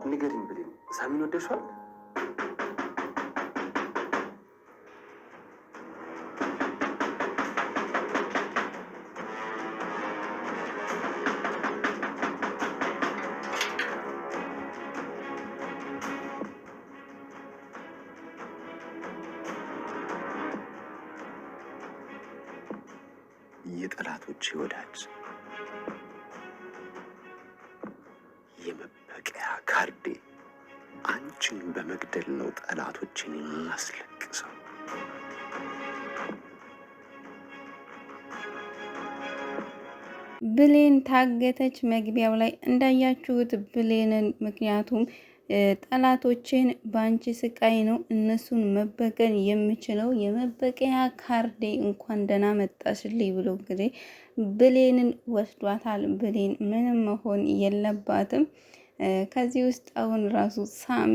ንገሪኝ ብሌን፣ ሳሚን ወደድሽዋል? የጠላቶቼ ወዳጅ፣ የመበቀያ ካርዴ፣ አንቺን በመግደል ነው ጠላቶችን የማስለቅሰው። ብሌን ታገተች። መግቢያው ላይ እንዳያችሁት ብሌንን ምክንያቱም ጠላቶችን በአንቺ ስቃይ ነው እነሱን መበቀል የምችለው የመበቀያ ካርዴ እንኳን ደህና መጣሽልኝ ብሎ እንግዲህ ብሌንን ወስዷታል። ብሌን ምንም መሆን የለባትም። ከዚህ ውስጥ አሁን ራሱ ሳሚ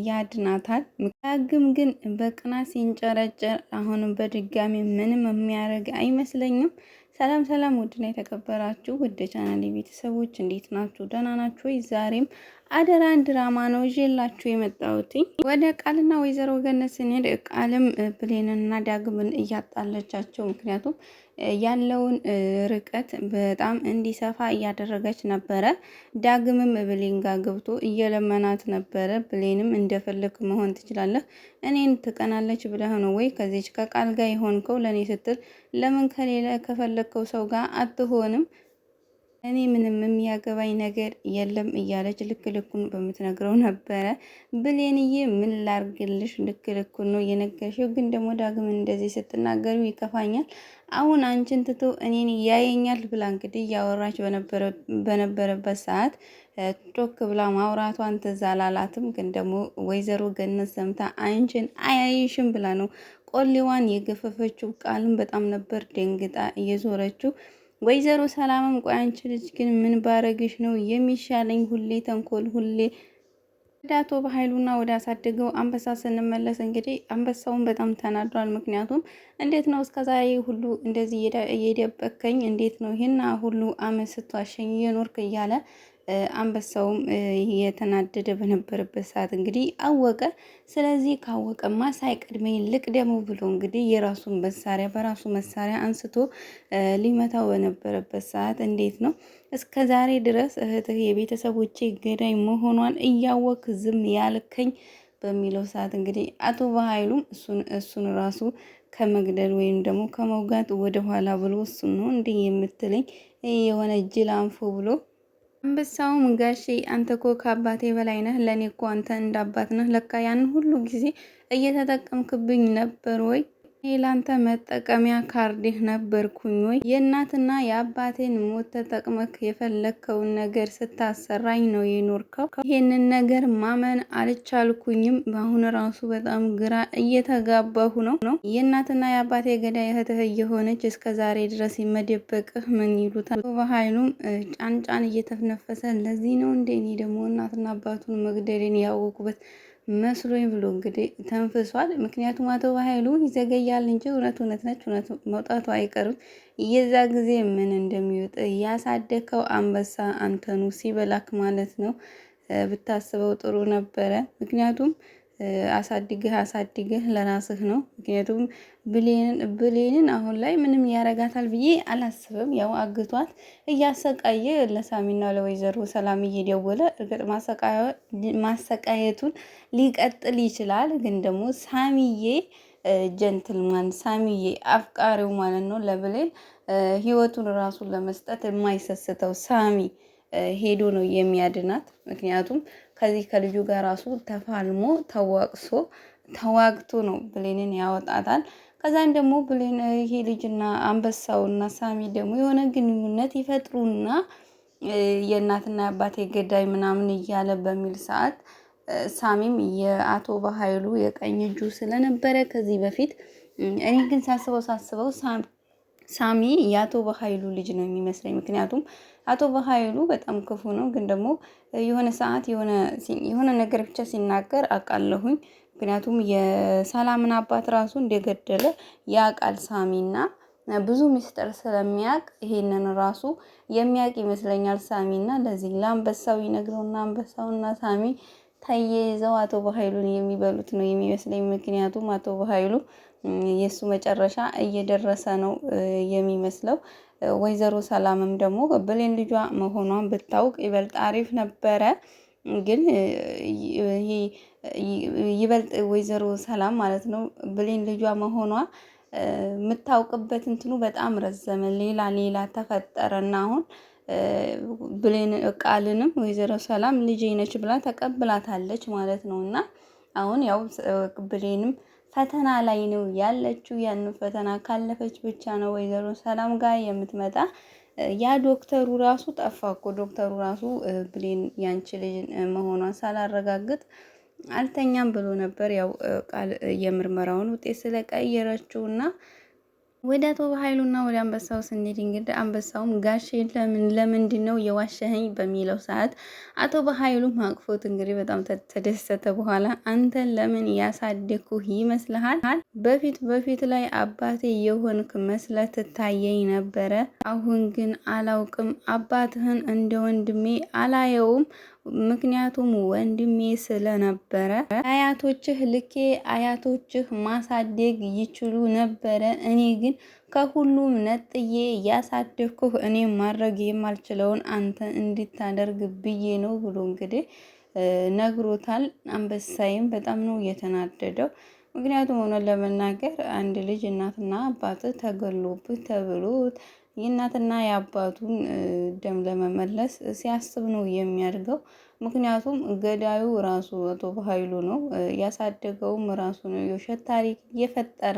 ያድናታል። ዳግም ግን በቅናት ሲንጨረጨር አሁንም በድጋሚ ምንም የሚያደርግ አይመስለኝም። ሰላም ሰላም፣ ውድና የተከበራችሁ ውድ ቻናሌ ቤተሰቦች እንዴት ናችሁ? ደህና ናችሁ ወይ? ዛሬም አደራን ድራማ ነው ይዤላችሁ የመጣሁት። ወደ ቃልና ወይዘሮ ገነት ስንሄድ ቃልም ብሌንና ዳግምን እያጣለቻቸው፣ ምክንያቱም ያለውን ርቀት በጣም እንዲሰፋ እያደረገች ነበረ። ዳግምም ብሌን ጋር ገብቶ እየለመናት ነበረ። ብሌንም እንደፈለክ መሆን ትችላለህ፣ እኔን ትቀናለች ብለህ ነው ወይ ከዚች ከቃል ጋር የሆንከው? ለእኔ ስትል ለምን ከሌላ ከፈለግከው ሰው ጋር አትሆንም? እኔ ምንም የሚያገባኝ ነገር የለም እያለች ልክ ልኩን በምትነግረው ነበረ። ብሌንዬ ምን ላርግልሽ? ልክ ልኩን ነው የነገርሽው፣ ግን ደግሞ ዳግም እንደዚህ ስትናገሩ ይከፋኛል። አሁን አንቺን ትቶ እኔን ያየኛል ብላ እንግዲህ እያወራች በነበረበት ሰዓት ጮክ ብላ ማውራቷን ትዝ አላላትም። ግን ደግሞ ወይዘሮ ገነት ሰምታ አንቺን አያይሽም ብላ ነው ቆሌዋን የገፈፈችው። ቃልም በጣም ነበር ደንግጣ እየዞረችው። ወይዘሮ ሰላምም ቆይ አንቺ ልጅ ግን ምን ባረግሽ ነው የሚሻለኝ? ሁሌ ተንኮል፣ ሁሌ ወደ አቶ በኃይሉና ወደ አሳደገው አንበሳ ስንመለስ እንግዲህ አንበሳውን በጣም ተናዷል። ምክንያቱም እንዴት ነው እስከዛሬ ሁሉ እንደዚህ እየደበከኝ? እንዴት ነው ይሄና ሁሉ አመት ስትዋሸኝ የኖርክ? እያለ አንበሳውም የተናደደ በነበረበት ሰዓት እንግዲህ አወቀ። ስለዚህ ካወቀማ ሳይቀድመኝ ልቅደሙ ብሎ እንግዲህ የራሱን መሳሪያ በራሱ መሳሪያ አንስቶ ሊመታው በነበረበት ሰዓት እንዴት ነው እስከ ዛሬ ድረስ እህትህ የቤተሰቦቼ ገዳይ መሆኗን እያወቅ ዝም ያልከኝ? በሚለው ሰዓት እንግዲህ አቶ በኃይሉም እሱን ራሱ ከመግደል ወይም ደግሞ ከመውጋት ወደኋላ ብሎ እሱን ነው እንዲህ የምትለኝ የሆነ ጅል አንፎ ብሎ አንበሳውም ጋሼ አንተ እኮ ከአባቴ በላይ ነህ፣ ለእኔ እኮ አንተ እንዳባት ነህ። ለካ ያንን ሁሉ ጊዜ እየተጠቀምክብኝ ነበር ወይ? እኔ ላንተ መጠቀሚያ ካርድህ ነበርኩኝ ወይ? የእናትና የአባቴን ሞት ተጠቅመክ የፈለግከውን ነገር ስታሰራኝ ነው የኖርከው። ይሄንን ነገር ማመን አልቻልኩኝም። በአሁን ራሱ በጣም ግራ እየተጋባሁ ነው። የእናትና የአባቴ ገዳይ እህትህ እየሆነች እስከ ዛሬ ድረስ መደበቅህ ምን ይሉታል? በኃይሉም ጫንጫን እየተነፈሰ ለዚህ ነው እንዴ እኔ ደግሞ እናትና አባቱን መግደልን ያወቁበት መስሎኝ ብሎ እንግዲህ ተንፍሷል። ምክንያቱም አቶ በኃይሉ ይዘገያል እንጂ እውነት ነች፣ እውነት መውጣቱ አይቀርም። የዛ ጊዜ ምን እንደሚወጥ ያሳደከው አንበሳ አንተኑ ሲበላክ ማለት ነው። ብታስበው ጥሩ ነበረ። ምክንያቱም አሳድገህ ለራስህ ነው። ምክንያቱም ብሌንን አሁን ላይ ምንም ያረጋታል ብዬ አላስብም። ያው አግቷት እያሰቃየ ለሳሚና ለወይዘሮ ሰላም እየደወለ እርግጥ ማሰቃየቱን ሊቀጥል ይችላል። ግን ደግሞ ሳሚዬ ጀንትልማን፣ ሳሚዬ አፍቃሪው ማለት ነው ለብሌን ህይወቱን ራሱን ለመስጠት የማይሰስተው ሳሚ ሄዶ ነው የሚያድናት። ምክንያቱም ከዚህ ከልጁ ጋር ራሱ ተፋልሞ ተዋግቶ ነው ብሌንን ያወጣታል። ከዛን ደግሞ ብሌን ይሄ ልጅና አንበሳውና ሳሚ ደግሞ የሆነ ግንኙነት ይፈጥሩና የእናትና የአባቴ ገዳይ ምናምን እያለ በሚል ሰዓት ሳሚም የአቶ በኃይሉ የቀኝ እጁ ስለነበረ ከዚህ በፊት እኔ ግን ሳስበው ሳሚ የአቶ በኃይሉ ልጅ ነው የሚመስለኝ። ምክንያቱም አቶ በኃይሉ በጣም ክፉ ነው፣ ግን ደግሞ የሆነ ሰዓት የሆነ ነገር ብቻ ሲናገር አውቃለሁኝ። ምክንያቱም የሰላምን አባት ራሱ እንደገደለ ያውቃል ሳሚና ብዙ ሚስጥር ስለሚያውቅ ይሄንን ራሱ የሚያውቅ ይመስለኛል ሳሚና ለዚህ ለአንበሳው ይነግረውና አንበሳውና ሳሚ ተያይዘው አቶ በኃይሉን የሚበሉት ነው የሚመስለኝ። ምክንያቱም አቶ በኃይሉ የእሱ መጨረሻ እየደረሰ ነው የሚመስለው። ወይዘሮ ሰላምም ደግሞ ብሌን ልጇ መሆኗን ብታውቅ ይበልጥ አሪፍ ነበረ። ግን ይበልጥ ወይዘሮ ሰላም ማለት ነው ብሌን ልጇ መሆኗ የምታውቅበት እንትኑ በጣም ረዘመ። ሌላ ተፈጠረና አሁን ብሌን ቃልንም ወይዘሮ ሰላም ልጄ ነች ብላ ተቀብላታለች ማለት ነው። እና አሁን ያው ብሌንም ፈተና ላይ ነው ያለችው። ያንን ፈተና ካለፈች ብቻ ነው ወይዘሮ ሰላም ጋር የምትመጣ። ያ ዶክተሩ ራሱ ጠፋ እኮ። ዶክተሩ ራሱ ብሌን ያንቺ ልጅ መሆኗን ሳላረጋግጥ አልተኛም ብሎ ነበር። ያው ቃል የምርመራውን ውጤት ስለቀየረችውና ወደ አቶ በኃይሉና ወደ አንበሳው ስንሄድ እንግዲህ አንበሳውም ጋሼ ለምንድን ነው የዋሸኸኝ በሚለው ሰዓት አቶ በኃይሉ አቅፎት እንግዲህ በጣም ተደሰተ። በኋላ አንተን ለምን ያሳደግኩህ ይመስልሃል? በፊት ላይ አባቴ የሆንክ መስለህ ትታየኝ ነበረ። አሁን ግን አላውቅም። አባትህን እንደ ወንድሜ አላየውም። ምክንያቱም ወንድሜ ስለነበረ አያቶችህ ልኬ አያቶችህ ማሳደግ ይችሉ ነበረ። እኔ ግን ከሁሉም ነጥዬ ያሳደግኩህ እኔ ማድረግ የማልችለውን አንተ እንድታደርግ ብዬ ነው ብሎ እንግዲህ ነግሮታል። አንበሳይም በጣም ነው የተናደደው። ምክንያቱም እውነት ለመናገር አንድ ልጅ እናትና አባት ተገሎብህ ተብሎት የእናትና የአባቱን ደም ለመመለስ ሲያስብ ነው የሚያድገው። ምክንያቱም ገዳዩ ራሱ አቶ በኃይሉ ነው፣ ያሳደገውም ራሱ ነው የውሸት ታሪክ እየፈጠረ።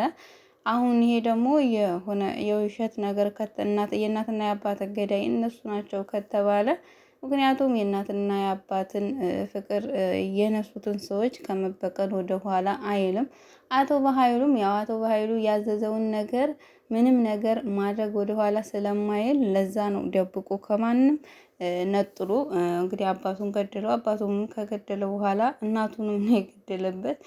አሁን ይሄ ደግሞ የሆነ የውሸት ነገር የእናትና የአባት ገዳይ እነሱ ናቸው ከተባለ፣ ምክንያቱም የእናትና የአባትን ፍቅር የነሱትን ሰዎች ከመበቀል ወደ ኋላ አይልም። አቶ በኃይሉም ያው አቶ በኃይሉ ያዘዘውን ነገር ምንም ነገር ማድረግ ወደ ኋላ ስለማይል ለዛ ነው ደብቆ ከማንም ነጥሎ እንግዲህ አባቱን ገደለው። አባቱን ከገደለ በኋላ እናቱንም ነው የገደለበት።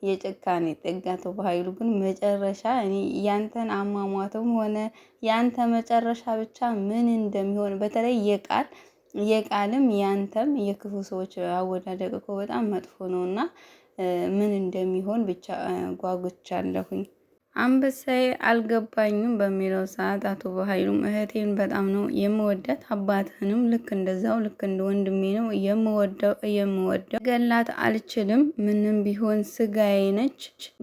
የጭካኔ ጥግ አቶ በኃይሉ ግን መጨረሻ እኔ ያንተን አሟሟትም ሆነ ያንተ መጨረሻ ብቻ ምን እንደሚሆን በተለይ የቃልም ያንተም የክፉ ሰዎች አወዳደቅ እኮ በጣም መጥፎ ነውና ምን እንደሚሆን ብቻ ጓጉቻለሁኝ። አንበሳዬ አልገባኝም በሚለው ሰዓት አቶ በኃይሉም እህቴን በጣም ነው የምወዳት፣ አባትህንም ልክ እንደዛው ልክ እንደ ወንድሜ ነው የምወደው። ገላት አልችልም፣ ምንም ቢሆን ስጋዬ ነች።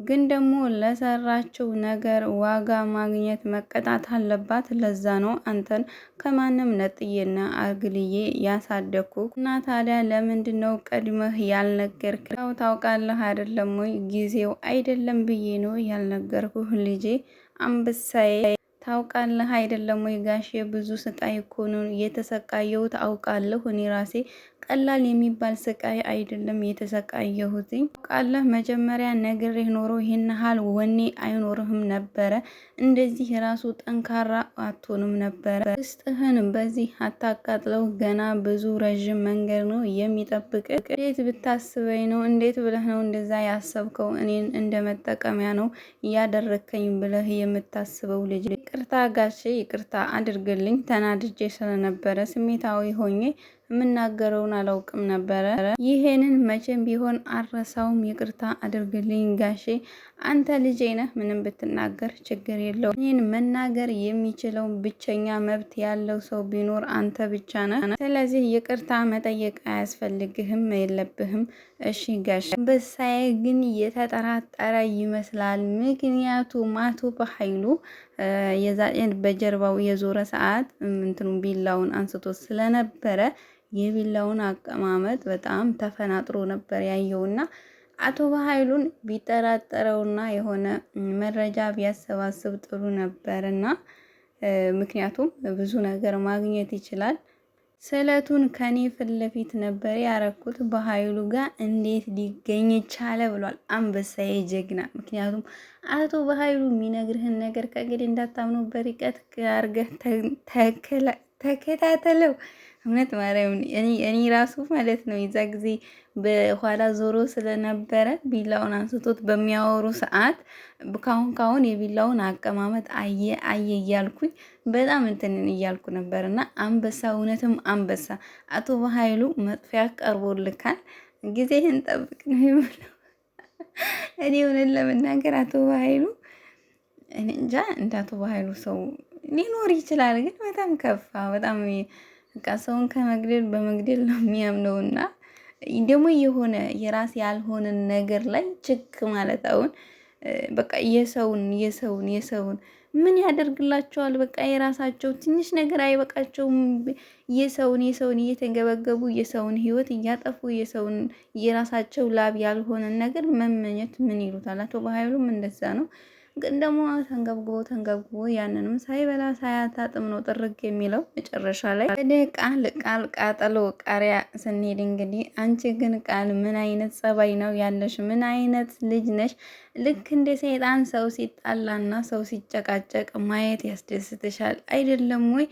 ግን ደግሞ ለሰራችው ነገር ዋጋ ማግኘት መቀጣት አለባት። ለዛ ነው አንተን ከማንም ነጥዬና አግልዬ ያሳደግኩ እና ታዲያ ለምንድን ነው ቀድመህ ያልነገርክ? ታውቃለህ አይደለም ወይ ጊዜው አይደለም ብዬ ነው ያልነገርኩ ልጄ አንበሳዬ። ታውቃለህ አይደለም ወይ ጋሼ ብዙ ስቃይ እኮ ነው የተሰቃየሁት። አውቃለሁ እኔ ራሴ ቀላል የሚባል ስቃይ አይደለም የተሰቃየሁትኝ። ታውቃለህ መጀመሪያ ነግሬህ ኖሮ ይሄን ያህል ወኔ አይኖርህም ነበረ። እንደዚህ ራሱ ጠንካራ አትሆንም ነበረ። ውስጥህን በዚህ አታቃጥለው። ገና ብዙ ረዥም መንገድ ነው የሚጠብቅ። እንዴት ብታስበኝ ነው? እንዴት ብለህ ነው እንደዛ ያሰብከው? እኔን እንደ መጠቀሚያ ነው እያደረከኝ ብለህ የምታስበው ልጅ። ይቅርታ ጋሼ ይቅርታ አድርግልኝ። ተናድጄ ስለነበረ ስሜታዊ ሆኜ የምናገረውን አላውቅም ነበረ። ይሄንን መቼም ቢሆን አረሳውም። ይቅርታ አድርግልኝ ጋሼ። አንተ ልጄ ነህ፣ ምንም ብትናገር ችግር የለው። እኔን መናገር የሚችለው ብቸኛ መብት ያለው ሰው ቢኖር አንተ ብቻ ነህ። ስለዚህ ይቅርታ መጠየቅ አያስፈልግህም፣ የለብህም። እሺ ጋሼ። አንበሳዬ ግን የተጠራጠረ ይመስላል። ምክንያቱም አቶ በኃይሉ በጀርባው የዞረ ሰዓት እንትኑን ቢላውን አንስቶ ስለነበረ የቢላውን አቀማመጥ በጣም ተፈናጥሮ ነበር ያየውና አቶ በኃይሉን ቢጠራጠረውና የሆነ መረጃ ቢያሰባስብ ጥሩ ነበርና ምክንያቱም ብዙ ነገር ማግኘት ይችላል። ስለቱን ከኔ ፊት ለፊት ነበር ያረኩት፣ በኃይሉ ጋር እንዴት ሊገኝ ቻለ ብሏል አንበሳዬ ጀግና። ምክንያቱም አቶ በኃይሉ የሚነግርህን ነገር ከእንግዲህ እንዳታምኑ በርቀት አድርገህ ተከታተለው። እውነት ማርያም እኔ ራሱ ማለት ነው የዛ ጊዜ በኋላ ዞሮ ስለነበረ ቢላውን አንስቶት በሚያወሩ ሰዓት ካሁን የቢላውን አቀማመጥ አየ እያልኩኝ በጣም እንትንን እያልኩ ነበር። እና አንበሳ እውነትም አንበሳ አቶ በኃይሉ መጥፊያ ቀርቦልካል፣ ጊዜህን ጠብቅ ነው የምለው። እኔ እውነት ለመናገር አቶ በኃይሉ እኔ እንጃ እንደ አቶ በኃይሉ ሰው ሊኖር ይችላል፣ ግን በጣም ከፋ። በጣም በቃ ሰውን ከመግደል በመግደል ነው የሚያምነውና ደግሞ የሆነ የራስ ያልሆነን ነገር ላይ ችክ ማለት አሁን በቃ የሰውን ምን ያደርግላቸዋል? በቃ የራሳቸው ትንሽ ነገር አይበቃቸውም? የሰውን እየተንገበገቡ የሰውን ሕይወት እያጠፉ የራሳቸው ላብ ያልሆነን ነገር መመኘት ምን ይሉታል? አቶ በኃይሉም እንደዛ ነው። ግን ደግሞ ተንገብግቦ ያንንም ሳይበላ ሳያታጥም ነው ጥርግ የሚለው መጨረሻ ላይ። ወደ ቃል ቃጠሎ ቃሪያ ስንሄድ እንግዲህ አንቺ ግን ቃል ምን አይነት ጸባይ ነው ያለሽ? ምን አይነት ልጅ ነሽ? ልክ እንደ ሰይጣን ሰው ሲጣላና ሰው ሲጨቃጨቅ ማየት ያስደስትሻል አይደለም ወይ?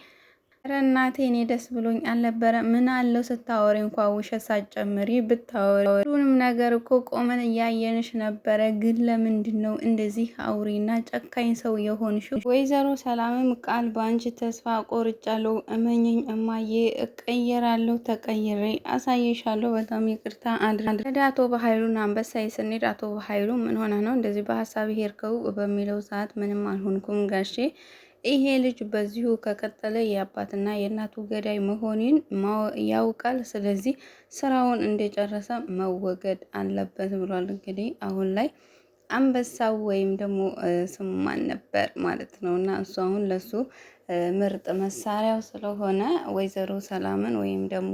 ኧረ እናቴ እኔ ደስ ብሎኝ አልነበረ? ምን አለው ስታወሪ እንኳ ውሸት ሳትጨምሪ ብታወሪ። ሁሉንም ነገር እኮ ቆመን እያየንሽ ነበረ። ግን ለምንድን ነው እንደዚህ አውሪና ጨካኝ ሰው የሆንሽው? ወይዘሮ ሰላምም ቃል በአንቺ ተስፋ ቆርጫለሁ፣ እመኝኝ እማዬ፣ እቀየራለሁ፣ ተቀይሬ አሳይሻለሁ፣ በጣም ይቅርታ አድርግ። ወደ አቶ በኃይሉን አንበሳዬ ስንሄድ አቶ በኃይሉ ምን ሆነ ነው እንደዚህ በሀሳብ ሄድከው በሚለው ሰዓት ምንም አልሆንኩም ጋሼ፣ ይሄ ልጅ በዚሁ ከቀጠለ የአባትና የእናቱ ገዳይ መሆኔን ያውቃል። ስለዚህ ስራውን እንደጨረሰ መወገድ አለበት ብሏል። እንግዲህ አሁን ላይ አንበሳው ወይም ደግሞ ስሙ ማን ነበር ማለት ነው እና እሱ አሁን ለሱ ምርጥ መሳሪያው ስለሆነ ወይዘሮ ሰላምን ወይም ደግሞ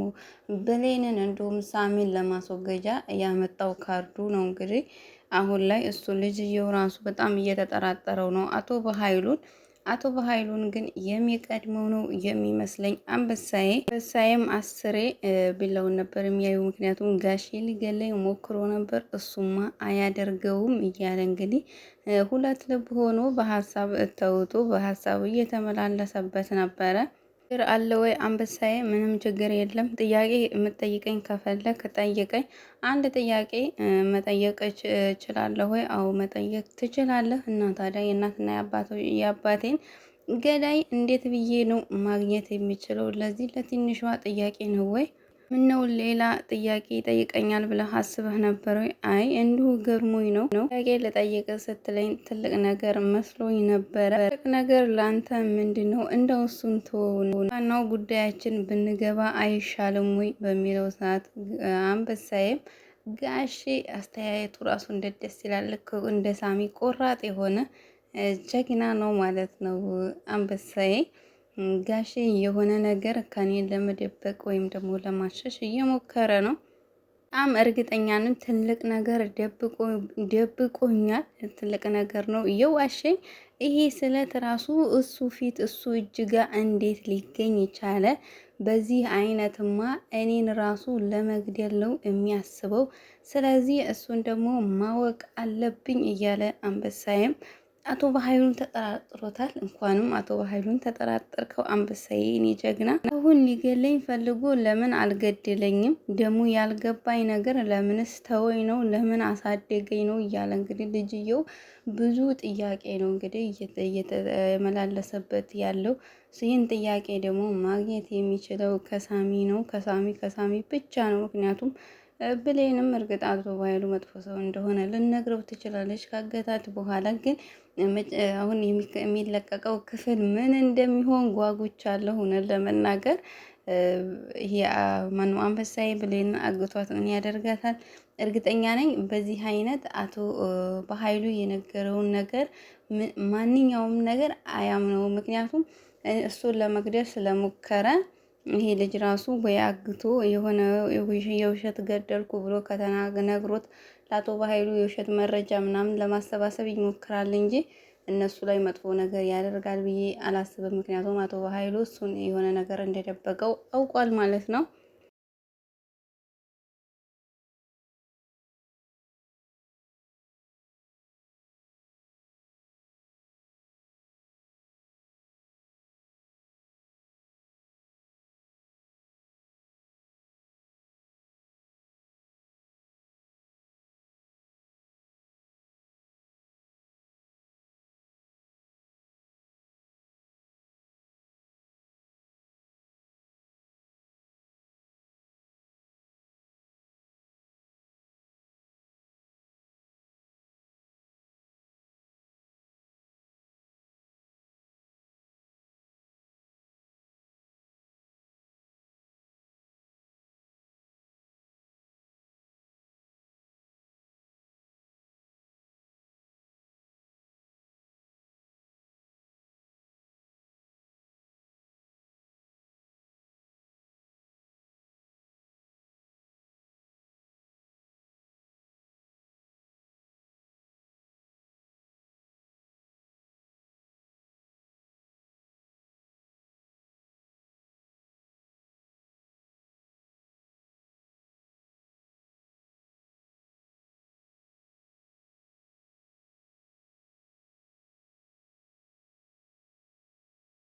ብሌንን እንዲሁም ሳሚን ለማስወገጃ ያመጣው ካርዱ ነው። እንግዲህ አሁን ላይ እሱ ልጅየው ራሱ በጣም እየተጠራጠረው ነው አቶ በኃይሉን ግን የሚቀድመው ነው የሚመስለኝ። አንበሳዬም አስሬ ቢለውን ነበር የሚያዩ። ምክንያቱም ጋሼ ሊገለኝ ሞክሮ ነበር፣ እሱማ አያደርገውም እያለ እንግዲህ ሁለት ልብ ሆኖ በሀሳብ ተውጦ በሀሳብ እየተመላለሰበት ነበረ። ችግር አለ ወይ አንበሳዬ? ምንም ችግር የለም። ጥያቄ የምትጠይቀኝ ከፈለክ ጠይቀኝ። አንድ ጥያቄ መጠየቅ እችላለሁ ወይ? አዎ መጠየቅ ትችላለህ። እና ታዲያ የእናትና የአባቴን ገዳይ እንዴት ብዬ ነው ማግኘት የሚችለው? ለዚህ ለትንሿ ጥያቄ ነው ወይ? ምነው ሌላ ጥያቄ ይጠይቀኛል ብለህ አስበህ ነበር ወይ? አይ እንዲሁ ገርሞኝ ነው። ጥያቄ ልጠይቅ ስትለኝ ትልቅ ነገር መስሎኝ ነበረ። ትልቅ ነገር ለአንተ ምንድን ነው? እንደው እሱን ተወው፣ ዋናው ጉዳያችን ብንገባ አይሻልም ወይ በሚለው ሰዓት አንበሳዬም ጋሼ አስተያየቱ ራሱ እንዴት ደስ ይላል። ልክ እንደ ሳሚ ቆራጥ የሆነ ጀግና ነው ማለት ነው አንበሳዬ። ጋሼ የሆነ ነገር ከኔ ለመደበቅ ወይም ደግሞ ለማሸሽ እየሞከረ ነው። በጣም እርግጠኛ ነኝ ትልቅ ነገር ደብቆኛል። ትልቅ ነገር ነው እየዋሸኝ። ይሄ ስለት ራሱ እሱ ፊት እሱ እጅ ጋር እንዴት ሊገኝ ይቻለ? በዚህ አይነትማ እኔን ራሱ ለመግደል ነው የሚያስበው። ስለዚህ እሱን ደግሞ ማወቅ አለብኝ እያለ አንበሳዬም አቶ በኃይሉን ተጠራጥሮታል። እንኳንም አቶ በኃይሉን ተጠራጠርከው አንበሳዬ፣ እኔ ጀግና። አሁን ሊገለኝ ፈልጎ ለምን አልገደለኝም? ደግሞ ያልገባኝ ነገር ለምንስ ተወኝ ነው? ለምን አሳደገኝ ነው? እያለ እንግዲህ ልጅየው ብዙ ጥያቄ ነው እንግዲህ እየተመላለሰበት ያለው። ይህን ጥያቄ ደግሞ ማግኘት የሚችለው ከሳሚ ነው። ከሳሚ ብቻ ነው። ምክንያቱም ብሌንም እርግጥ አቶ በኃይሉ መጥፎ ሰው እንደሆነ ልነግረው ትችላለች ካገታት በኋላ። ግን አሁን የሚለቀቀው ክፍል ምን እንደሚሆን ጓጉቻለሁ እውነት ለመናገር። ይሄ ማነው አንበሳዬ ብሌን አግቷት ምን ያደርጋታል? እርግጠኛ ነኝ በዚህ አይነት አቶ በኃይሉ የነገረውን ነገር ማንኛውም ነገር አያምነውም። ምክንያቱም እሱን ለመግደል ስለሞከረ ይሄ ልጅ ራሱ ወይ አግቶ የሆነ የውሸት ገደልኩ ብሎ ከተናግሮት ለአቶ በኃይሉ የውሸት መረጃ ምናምን ለማሰባሰብ ይሞክራል እንጂ እነሱ ላይ መጥፎ ነገር ያደርጋል ብዬ አላስብም። ምክንያቱም አቶ በኃይሉ እሱን የሆነ ነገር እንደደበቀው አውቋል ማለት ነው።